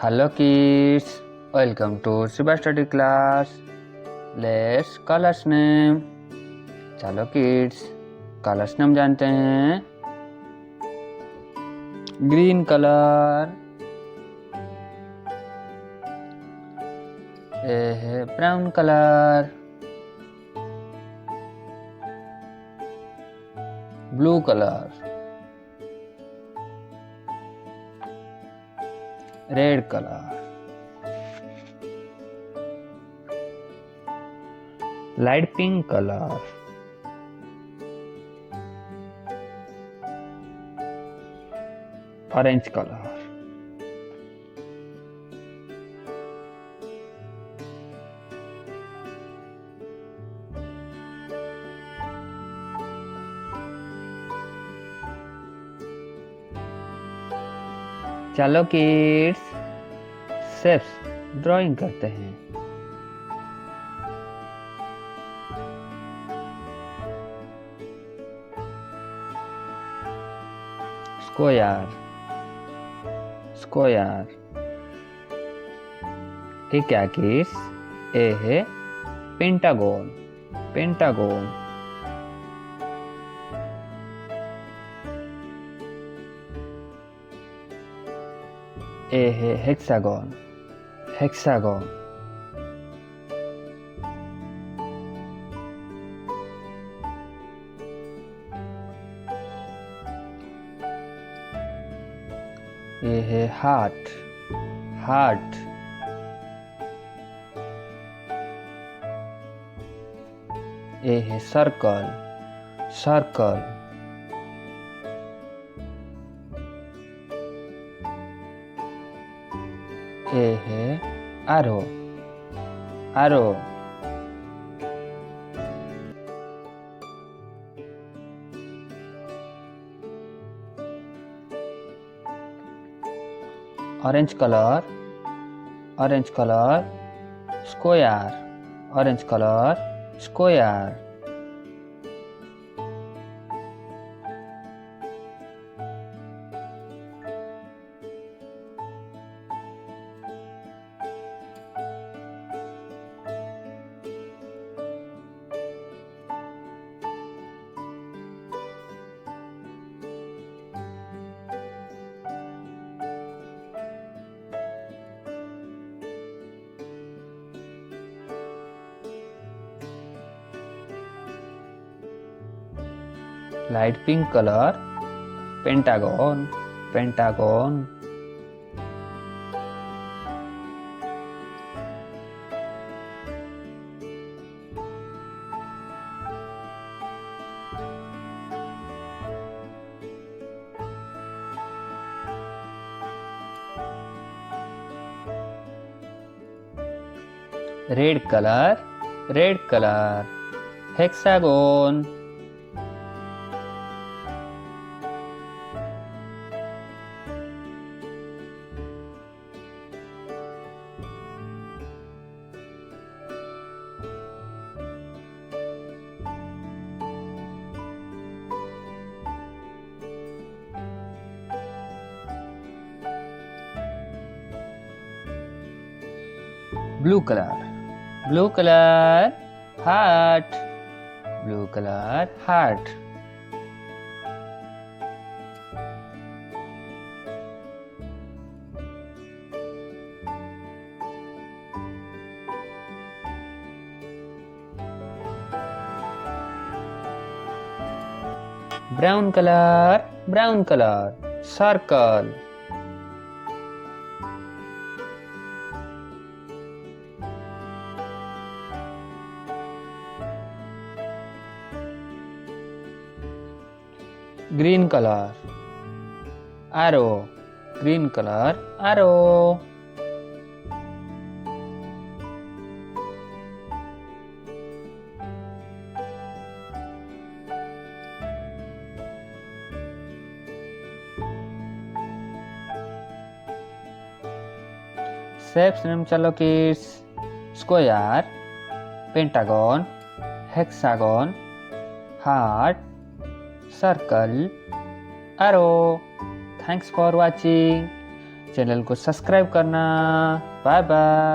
Hello kids, welcome to Shiba study class. Let's colors name. चलो kids, colors name जानते हैं. Green color, ये है brown color, blue color, red color, light pink color, orange color. चलो kids shapes drawing करते हैं. Square, square. ठीक है किड्स, ए है पेंटागन, पेंटागन. ए है हेक्सागन, हेक्सागन. ये है हार्ट, हार्ट. ये है सर्कल, सर्कल. ये है arrow, arrow. Orange colour, orange colour, square, orange colour, square. Light pink colour, pentagon, pentagon. Red colour, red colour, hexagon. Blue colour, blue colour, heart, blue colour, heart. Brown colour, brown colour, circle. Green colour, arrow, green colour, arrow. Shapes name चलो kids. Square, pentagon, hexagon, heart, circle, arrow. Thanks for watching. Channel को subscribe करना। Bye bye.